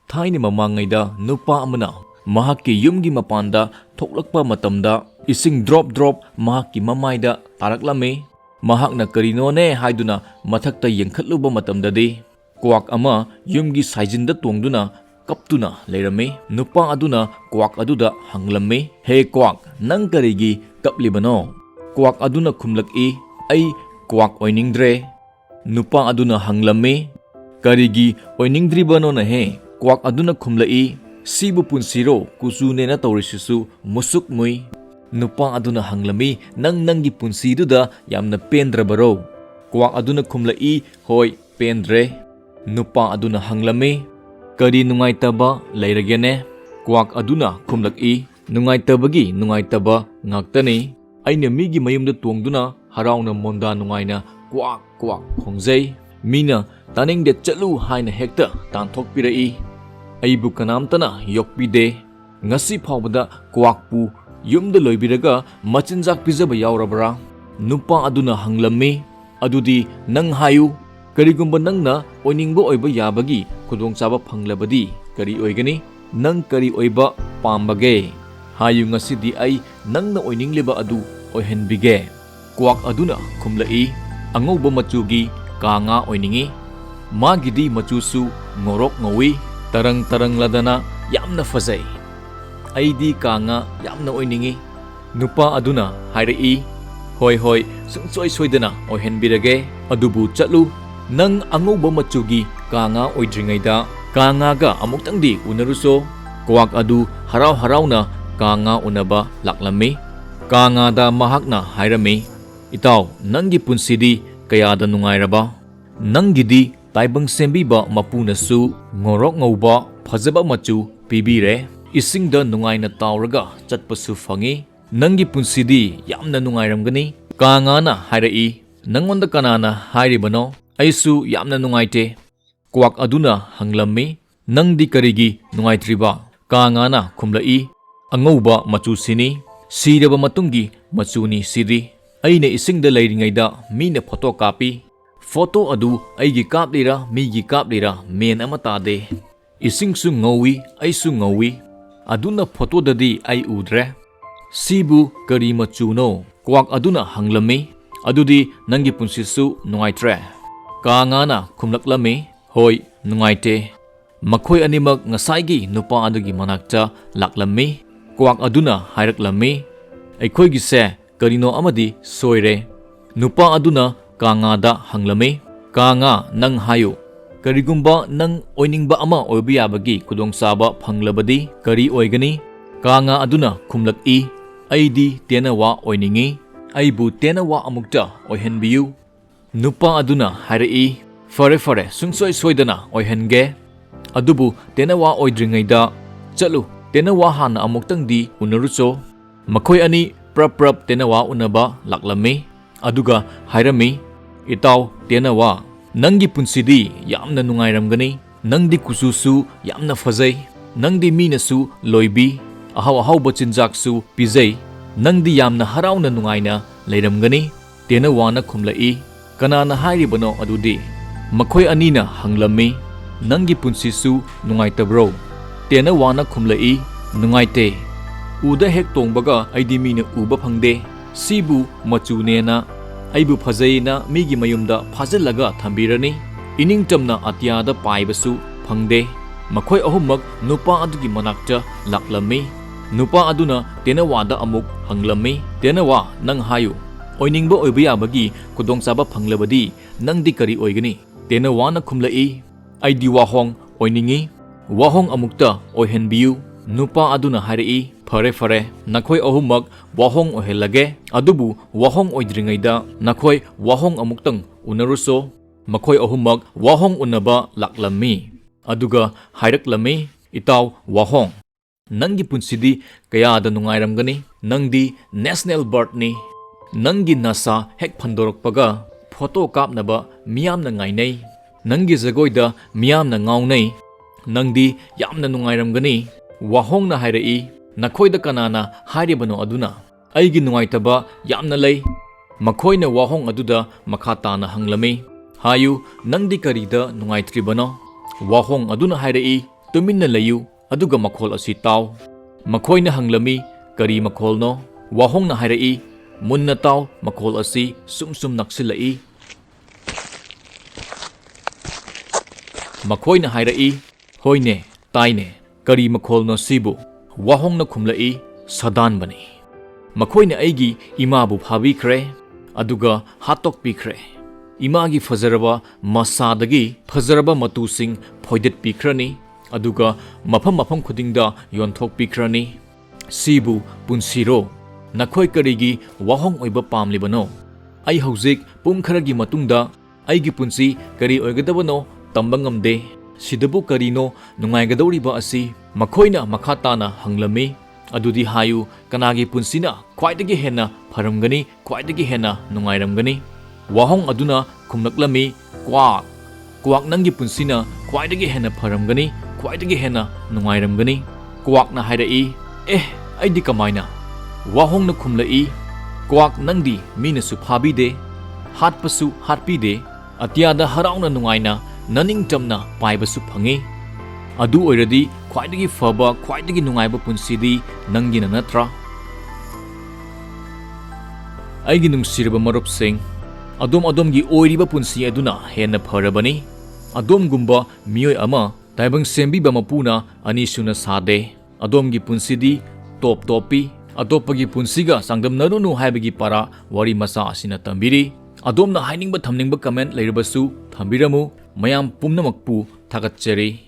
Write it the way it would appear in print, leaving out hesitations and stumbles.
Thaina mamangayda nupa amana mahakki yumgi mapanda thoklakpa matamda ising drop mahakki mamayda taraklame. Mahakna karinone haiduna mathakta yengkhatluba matamdadi kwak ama yumgi saijinda tongduna kaptuna leirame. Nupa aduna kwak aduda hanglamme. He kwak, nang karigi kaplibano? Kwak aduna khumlaki, ai kwak oiningdre. Nupa aduna hanglamme. Karigi oiningdribano na he? Kwak aduna khumlai, sibu punsiro kusune na taurisisu musuk mui. Nupa aduna hanglami, nangi punsiduda yamna pendrabaro. Kwak aduna khumlai, hoi pendre. Nupa aduna hanglami, kari nungaitaba lairagene. Kwak aduna khumlaki, nungaitabagi nungaitaba ngaktani. Aina migi mayumda tuangduna harauna monda nungaina kwak kwak khongjai. Mina taningde chatlu haina hekta tanthokpirai. Aibu kanamtana yokpide. Ngasi phawbada kwakpu yumda loibiraga machinjak pijaba yaurabara? Nupa aduna hanglamme. Adudi nang hayu. Karigumba nangna oiningba oiba yabagi khudongchaba phanglabadi kari oigani? Nang kari oiba pambage? Hayu ngasidi ai nangna oiningliba adu oihenbige. Kwak aduna khumlai, angauba machugi kanga oiningi. Magidi machusu ngorok ngawi. Tarang ladana yamna fazai. Aidi kanga yamna oiningi. Nupa aduna hairai, hoi sungsoi soidana oihenbirage. Adubu chatlu. Nang angauba machugi kanga oidringaida kanga ga amuktangdi unaruso. Kwak adu harauna kanga unaba laklami. Kanga da mahakna hairami, itaw nangi punsidi kayada nungairaba? Nangidi taibang sembiba mapunasu ngorok ngauba phajaba machu pibire. Isingda nungaina tauraga chatpasu fangi. Nangi punsidi yamna nungairamgani? Kanga na hairai, nangonda kanana hairibano? Aisu yamna nungaite. Kwak aduna hanglammi, nangdi karigi nungaitriba? Kanga na khumlai, angauba machu sini. Siraba matungi machuni siri. Aina isingda lairingaida mina photo kapi. Photo adu aigi kaplira migi kaplira men amatade. Isingsu ngawi, aisu ngawi. Aduna photo dadi ai udre. Sibu kari machuno? Kwak aduna hanglami. Adudi nangi punsisu nungaitre? Kangana khumlaklami, hoi nungaite. Makhoi animak ngasaigi nupa adugi manakta laklami. Kwak aduna hairaklammi, aikhoigi se karino amadi soire. Nupa aduna kanga da hanglami. Kanga nang hayu. Karigumba nang oiningba ama oiba yabagi khudongchaba phanglabadi kari oigani? Kanga aduna khumlaki, aidi tenawa oiningi. Aibu tenawa amukta oihenbiyu. Nupa aduna hairai, fare sungsoi soidana oihenge. Adubu tenawa oidringaida chatlu. Tenawa hana amuktangdi unaruso. Makhoi ani prap tenawa unaba laklami. Aduga hairami, itaw tenawa, nangi punsidi yamna nungairamgani? Nangdi kususu yamna fazai. Nangdi minasu loibi. Ahau chinjaksu pizai. Nangdi yamna harauna nungaina leiramgani? Tenawana khumlai, kanana hairibano adudi? Makhoi anina hanglammi, nangi punsisu nungaitabro? Tenawana khumlai, nungaite. Uda hek tongbaga aidi mina uba phangde. Sibu machunena aibu phajayna migi mayumda phajalaga thambirani. Iningtamna atyada paibasu phangde. Makhoi ahummak nupa adugi manakta laklami. Nupa aduna tenawada amuk hanglammi. Tenawa nang hayu. Oiningba oiba yabagi khudongchaba phanglabadi nangdi kari oigani? Tenawana khumlai, aidi wahong oiningi. Wahong amukta oihenbiyu. Nupa aduna hairai, fare nakhoi ahummak wahong ohelage. Adubu wahong oidringaida nakhoi wahong amuktang unaruso. Makhoi ahummak wahong unaba laklammi. Aduga hairaklammi, itaw wahong, nangi punsidi kayada nungairamgani? Nangdi national bird ni. Nangi nasa hek phandorokpaga photo kapnaba miyamna ngainai. Nangi jagoida miyamna ngaunai. Nangdi yamna nungairamgani? Wahong na hairai, nakhoida kanana hairibano aduna? Aigi nungaitaba yamna lei. Makhoina wahong aduda makhatana hanglami. Hayu nangdi karida nungaitribano? Wahong aduna hairai, tuminna layu aduga makhol asi taw makhoina hanglami kari makholno wahongna hairai munna taw makhol asi sum naksilai makhoina hairai hoine taine kari makholno sibu wahongna khumlai sadan bani makhoina aigi imabu phabikhre aduga hatok pikre imagi fazaraba masadagi fazaraba matusing phoidet pikrani aduga mafam khudingda yonthok pikrani sibu punsiro nakhoi karigi wahong oiba pamlibano ai hauzik pung kharagi matungda aigi punsi kari oigadabano tambangamde sidabu karino nungaigadoriba asi makhoina makhatana hanglami adudi hayu kanagi punsina khwaidagi hena pharamgani khwaidagi hena nungairamgani wahong aduna khumlaklami kwak nangi punsina khwaidagi hena pharamgani khwaidagi hena nungairamgani kwak na hairai aidi kamaina wahong na khumlai kwak nangdi mina su phabide hatpasu hatpide atiyada harauna nungaina naning tamna paibasu phangi adu oiradi khwaidagi faba khwaidagi nungaiba punsidi nangina natra aigi nungsirba marupsing adom-adomgi oiriba punsi aduna henna pharabani adomgumba miyoi ama taibang sembiba mapuna anisuna sade adomgi punsidi topi atopagi punsiga sangdamnarunu haibagi para wari masa asina tambiri adomna hainingba thamningba comment leirabasu thambiramu mayam pumnamakpu thagatchari